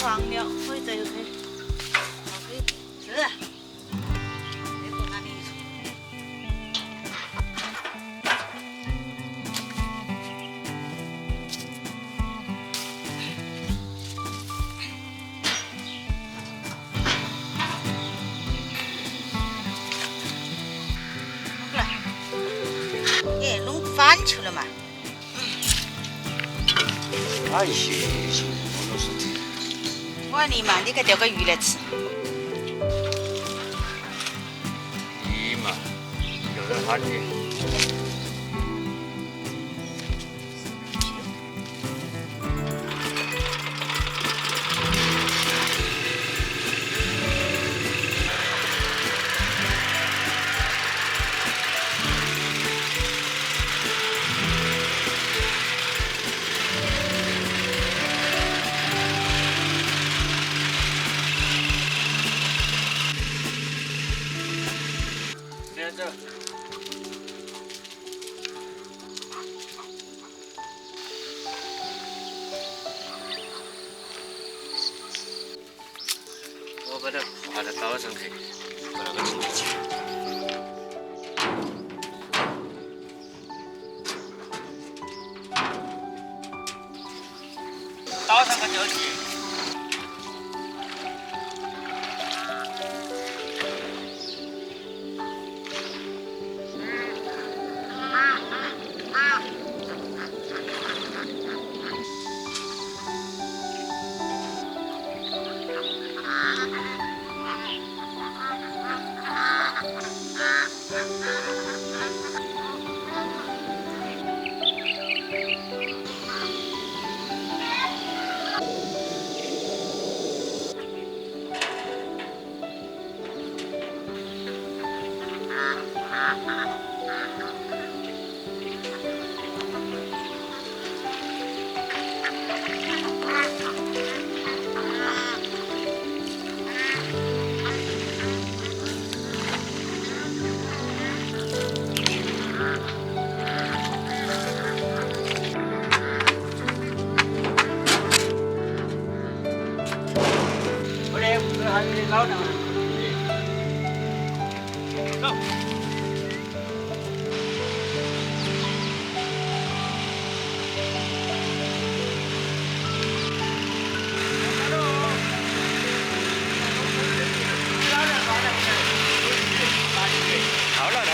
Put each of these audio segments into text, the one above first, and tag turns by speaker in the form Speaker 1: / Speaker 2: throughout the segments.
Speaker 1: 荒谬，可以这个可以，可以是。这个哪里？来，哎，弄翻球了嘛？
Speaker 2: 哎呀，我都是。
Speaker 1: 我说你嘛，你给钓个鱼来吃。
Speaker 2: 鱼嘛，就是喊的。这。我把它挂到刀上去，把那个进去。刀上个钓具。还有点老娘。走。好了他。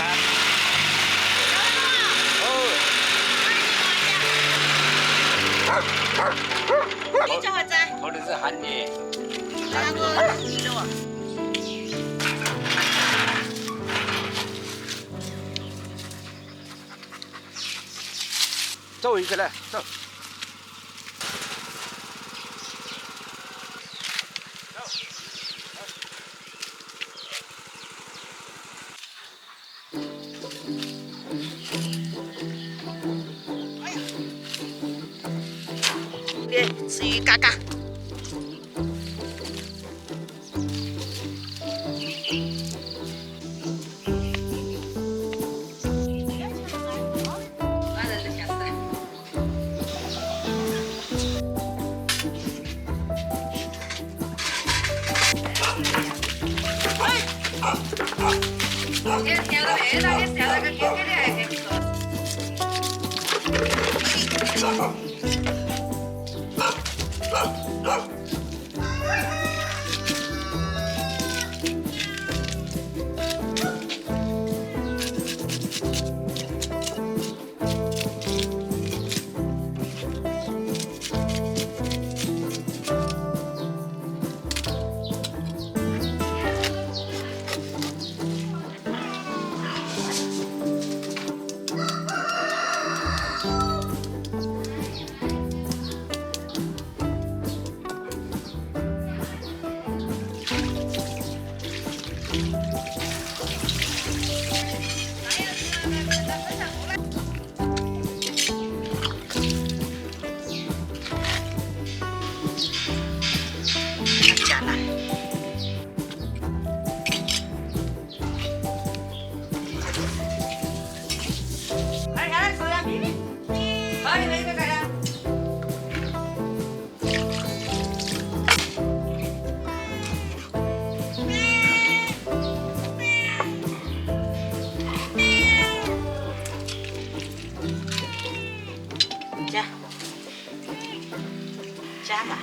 Speaker 1: 你叫啥子？
Speaker 2: 我这是喊你。
Speaker 1: 两个鱼的哦。
Speaker 2: 走一个来，走。
Speaker 1: 吃鱼嘎嘎。下到那个，你下到个给的还给不错。加吧。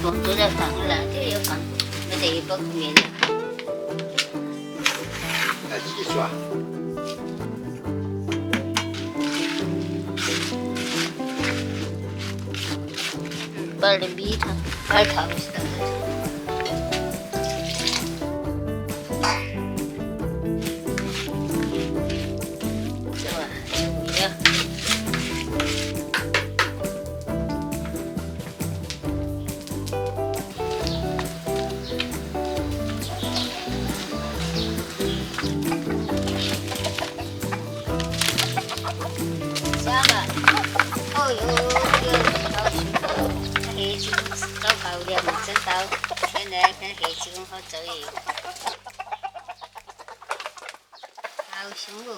Speaker 3: 放多点放了，这要放，没得一包面的。
Speaker 4: 来继续刷。
Speaker 3: 把的米汤，二汤是的。是吧？对呀。黑鸡公搞高粱没整到，现在看黑鸡公好做耶，好凶哦！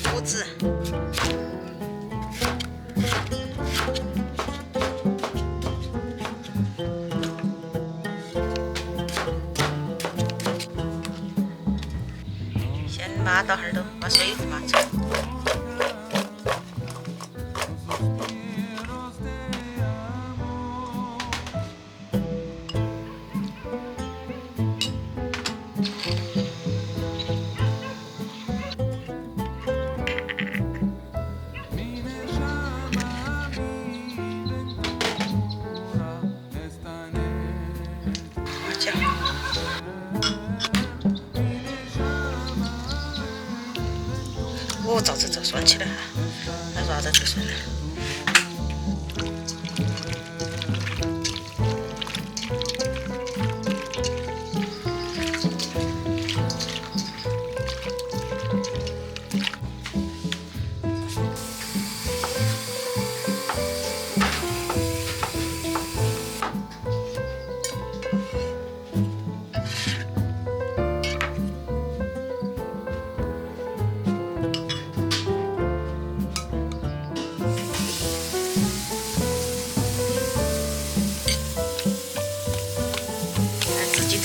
Speaker 1: 胡子。先码到哈儿头，把水码出。哦，走，涮起来哈，那啥子就涮了。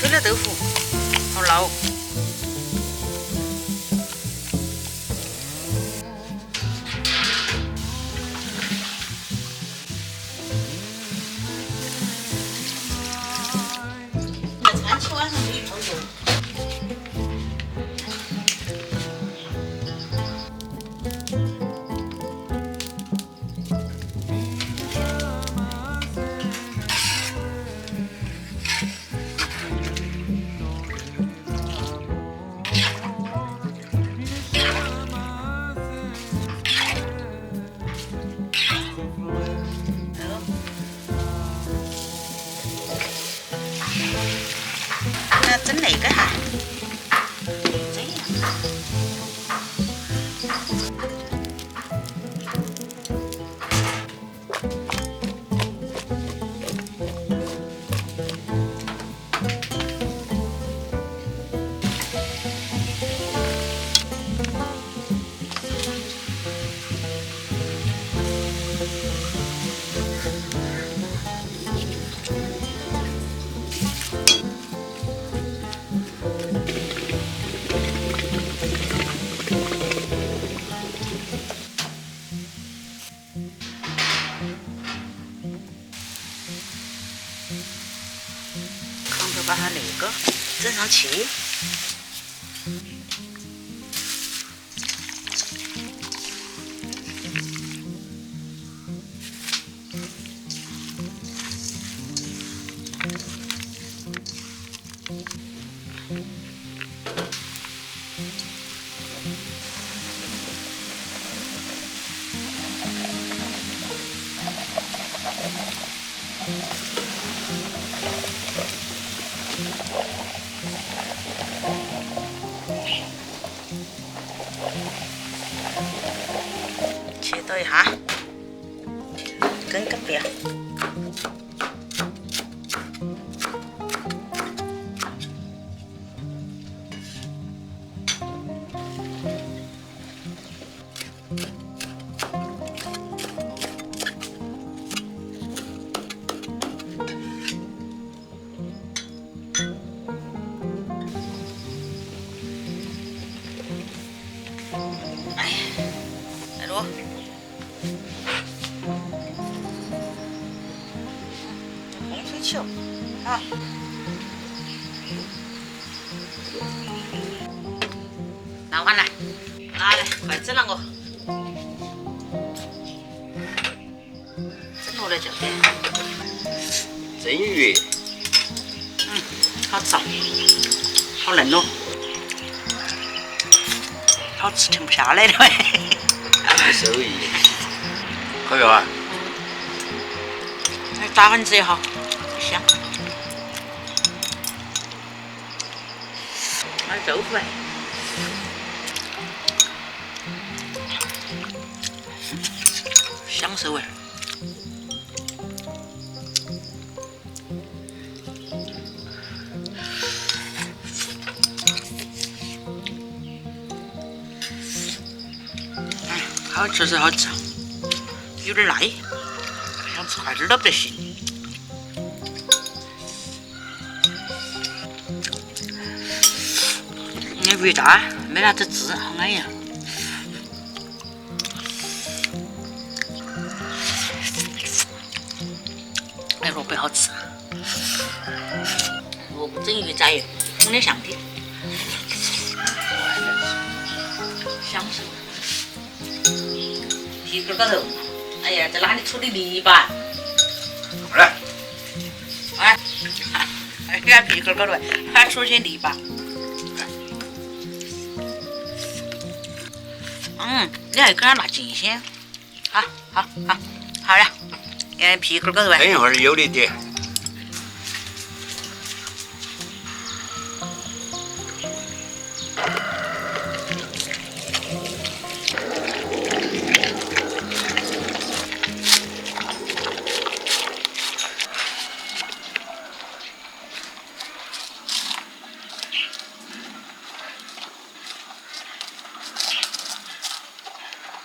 Speaker 1: 推了豆腐，好捞。餐期晚上可以泡肉。它那个整上去。切到一下，根不要。哎，来录。风吹起哦，啊。拿碗来，拿来，筷子啷个？蒸落来就得。
Speaker 2: 蒸鱼，
Speaker 1: 好吃啊，好嫩哦，好吃停不下来了喂。
Speaker 2: 看手艺，可以啊。
Speaker 1: 炸粉子也好，香。买豆腐哎。享受哎。好吃是好吃，有点赖，想吃快点都不得行。那鱼渣没啥子汁，好安逸。哎，萝卜好吃，萝卜蒸鱼仔，红的像的，享受。皮根高头，哎呀，在哪里处理泥巴？
Speaker 2: 来，
Speaker 1: 哎，哎，看皮根高头还出些泥巴。你还给它拿近些。好了，皮根高头
Speaker 2: 等一会儿有的点。